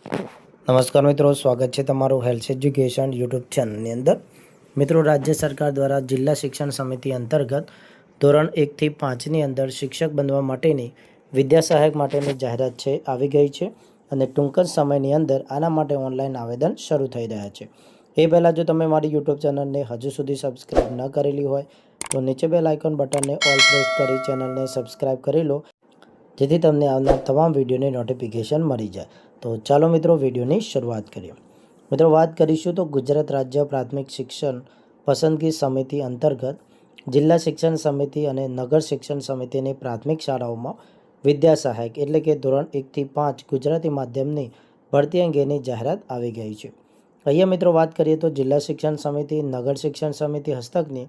નમસ્કાર મિત્રો, સ્વાગત છે તમારું હેલ્થ એજ્યુકેશન યુટ્યુબ ચેનલની અંદર। મિત્રો, રાજ્ય સરકાર દ્વારા જિલ્લા શિક્ષણ સમિતિ અંતર્ગત ધોરણ 1 થી 5ની અંદર શિક્ષક બનવા માટેની વિદ્યા સહાયક માટેની જાહેરાત છે આવી ગઈ છે અને ટૂંક જ સમયની અંદર આના માટે ઓનલાઈન આવેદન શરૂ થઈ રહ્યા છે। એ પહેલાં જો તમે મારી યુટ્યુબ ચેનલને હજુ સુધી સબસ્ક્રાઈબ ન કરેલી હોય તો નીચે બેલ આઇકોન બટનને ઓલ પ્રેસ કરી ચેનલને સબસ્ક્રાઈબ કરી લો, જેથી તમને આવનાર તમામ વિડીયોની નોટિફિકેશન મળી જાય। તો ચાલો મિત્રો વિડીયોની શરૂઆત કરીએ। મિત્રો, વાત કરીશું તો ગુજરાત રાજ્ય પ્રાથમિક શિક્ષણ પસંદગી સમિતિ અંતર્ગત જિલ્લા શિક્ષણ સમિતિ અને નગર શિક્ષણ સમિતિની પ્રાથમિક શાળાઓમાં વિદ્યા સહાયક એટલે કે ધોરણ 1 થી 5 ગુજરાતી માધ્યમની ભરતી અંગેની જાહેરાત આવી ગઈ છે। અહીંયા મિત્રો વાત કરીએ તો જિલ્લા શિક્ષણ સમિતિ, નગર શિક્ષણ સમિતિ હસ્તકની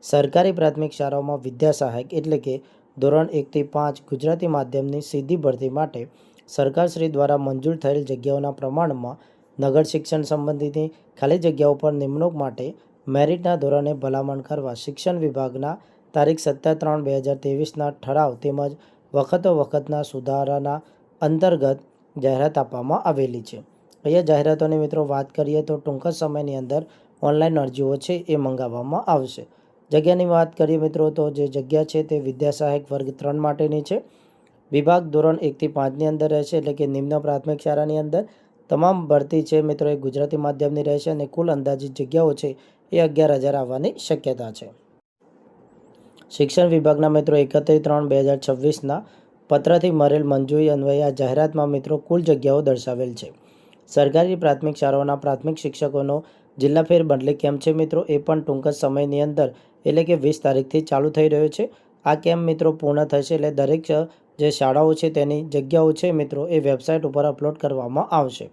સરકારી પ્રાથમિક શાળાઓમાં વિદ્યા સહાયક એટલે કે ધોરણ 1 થી 5 ગુજરાતી માધ્યમની સીધી ભરતી માટે સરકારશ્રી દ્વારા મંજૂર થયેલ જગ્યાઓના પ્રમાણમાં નગર શિક્ષણ સંબંધિતની ખાલી જગ્યાઓ પર નિમણૂક માટે મેરિટના ધોરણે ભલામણ કરવા શિક્ષણ વિભાગના તારીખ 17/3/2023ના ઠરાવ તેમજ વખતોવખતના સુધારાના અંતર્ગત જાહેરાત આપવામાં આવેલી છે। અહીંયા જાહેરાતોની મિત્રો વાત કરીએ તો ટૂંક જ સમયની અંદર ઓનલાઈન અરજીઓ છે એ મંગાવવામાં આવશે। જગ્યાની વાત કરીએ મિત્રો તો જે જગ્યા છે તે વિદ્યા સહાયક વર્ગ 3 માટેની છે। વિભાગ ધોરણ 1 થી 5ની અંદર રહેશે એટલે કે નિમ્ન પ્રાથમિક શાળાની અંદર તમામ ભરતી છે મિત્રો એ ગુજરાતી માધ્યમની રહેશે અને કુલ અંદાજિત જગ્યાઓ છે એ 11,000 આવવાની શક્યતા છે। શિક્ષણ વિભાગના મિત્રો 31/3/2026ના પત્રથી મળેલ મંજૂરી અન્વયે આ જાહેરાતમાં મિત્રો કુલ જગ્યાઓ દર્શાવેલ છે। સરકારી પ્રાથમિક શાળાઓના પ્રાથમિક શિક્ષકોનો જિલ્લા ફેર બદલી કેમ્પ છે મિત્રો એ પણ ટૂંક જ સમયની અંદર એટલે કે 20 તારીખથી ચાલુ થઈ રહ્યો છે। આ કેમ્પ મિત્રો પૂર્ણ થશે એટલે દરેક જે શાળાઓ છે તેની જગ્યાઓ છે મિત્રો એ વેબસાઇટ ઉપર અપલોડ કરવામાં આવશે।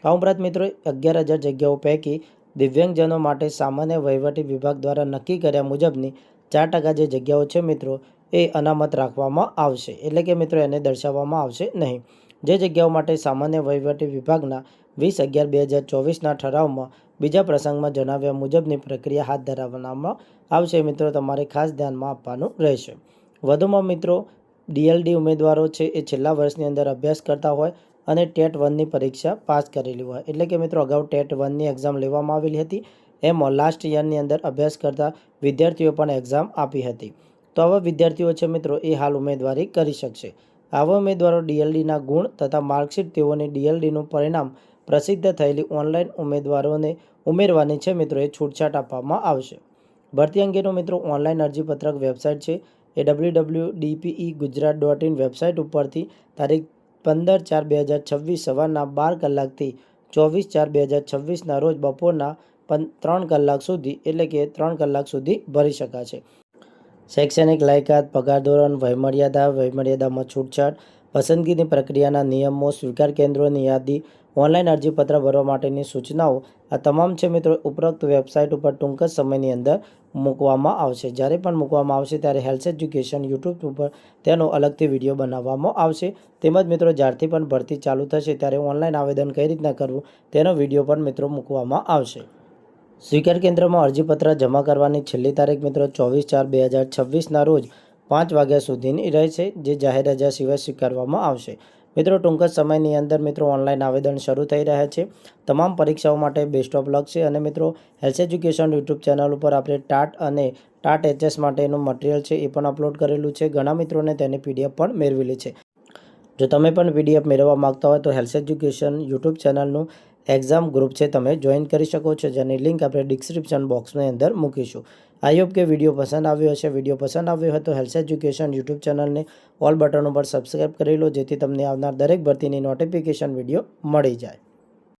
આ ઉપરાંત મિત્રો 11,000 જગ્યાઓ પૈકી દિવ્યાંગજનો માટે સામાન્ય વહીવટી વિભાગ દ્વારા નક્કી કર્યા મુજબની 4% જે જગ્યાઓ છે મિત્રો એ અનામત રાખવામાં આવશે એટલે કે મિત્રો એને દર્શાવવામાં આવશે નહીં। જે જગ્યાઓ માટે સામાન્ય વહીવટી વિભાગના 20/11/2024ના ઠરાવમાં બીજા પ્રસંગમાં જણાવ્યા મુજબની પ્રક્રિયા હાથ ધરવામાં આવશે મિત્રો, તમારે ખાસ ધ્યાનમાં આપવાનું રહેશે। વધુમાં મિત્રો ડીએલડી ઉમેદવારો છે એ છેલ્લા વર્ષની અંદર અભ્યાસ કરતા હોય અને ટેટ 1ની પરીક્ષા પાસ કરેલી હોય એટલે કે મિત્રો અગાઉ ટેટ 1ની એક્ઝામ લેવામાં આવેલી હતી, એમાં લાસ્ટ યરની અંદર અભ્યાસ કરતા વિદ્યાર્થીઓ પણ એક્ઝામ આપી હતી। તો આવા વિદ્યાર્થીઓ છે મિત્રો એ હાલ ઉમેદવારી કરી શકશે। આવા ઉમેદવારો ડીએલડીના ગુણ તથા માર્કશીટ તેઓની ડીએલડીનું પરિણામ પ્રસિદ્ધ થયેલી ઓનલાઈન ઉમેદવારોને ઉમેરવાની છે મિત્રો એ છૂટછાટ આપવામાં આવશે। ભરતી અંગેનો મિત્રો ઓનલાઈન અરજીપત્રક વેબસાઇટ છે એ www.dpegujarat.in વેબસાઇટ ઉપરથી તારીખ 15/4/2026 સવારના 12 કલાકથી 24/4/2026ના રોજ બપોરના 3 કલાક સુધી એટલે કે 3 કલાક સુધી ભરી શકાશે। શૈક્ષણિક લાયકાત, પગાર ધોરણ, વયમર્યાદામાં છૂટછાટ, પસંદગીની પ્રક્રિયાના નિયમો, સ્વીકાર કેન્દ્રોની યાદી, ઓનલાઈન અરજીપત્ર ભરવા માટેની સૂચનાઓ આ તમામ છે મિત્રો ઉપરોક્ત વેબસાઇટ ઉપર ટૂંક જ સમયની અંદર મૂકવામાં આવશે। જ્યારે પણ મૂકવામાં આવશે ત્યારે હેલ્થ એજ્યુકેશન યુટ્યુબ ઉપર તેનો અલગથી વિડીયો બનાવવામાં આવશે। તેમજ મિત્રો જ્યારથી પણ ભરતી ચાલુ થશે ત્યારે ઓનલાઈન આવેદન કઈ રીતના કરવું તેનો વિડીયો પણ મિત્રો મૂકવામાં આવશે। સ્વીકાર કેન્દ્રમાં અરજીપત્ર જમા કરવાની છેલ્લી તારીખ મિત્રો 24/4/2026ના રોજ 5 વાગ્યા સુધીની રહેશે, જે જાહેર રજા સિવાય સ્વીકારવામાં આવશે। મિત્રો ટૂંક જ સમયની અંદર મિત્રો ઓનલાઈન આવેદન શરૂ થઈ રહ્યા છે। તમામ પરીક્ષાઓ માટે બેસ્ટ ઓફ લક છે અને મિત્રો હેલ્થ એજ્યુકેશન યુટ્યુબ ચેનલ ઉપર આપણે ટાટ અને ટાટ એચએસ માટેનું મટીરિયલ છે એ પણ અપલોડ કરેલું છે। ઘણા મિત્રોને તેની પીડીએફ પણ મેળવેલી છે। જો તમે પણ પીડીએફ મેળવવા માંગતા હોય તો હેલ્થ એજ્યુકેશન યુટ્યુબ ચેનલનું એક્ઝામ ગ્રુપ છે તમે જોઈન કરી શકો છો, જેની લિંક આપણે ડિસ્ક્રિપ્શન બોક્સની અંદર મૂકીશું। આઈ હોપ કે વિડીયો પસંદ આવ્યો હશે। વિડીયો પસંદ આવ્યો હોય તો હેલ્થ એજ્યુકેશન યુટ્યુબ ચેનલને ઓલ બટન ઉપર સબસ્ક્રાઈબ કરી લો, જેથી તમને આવનાર દરેક ભરતીની નોટિફિકેશન વિડીયો મળી જાય।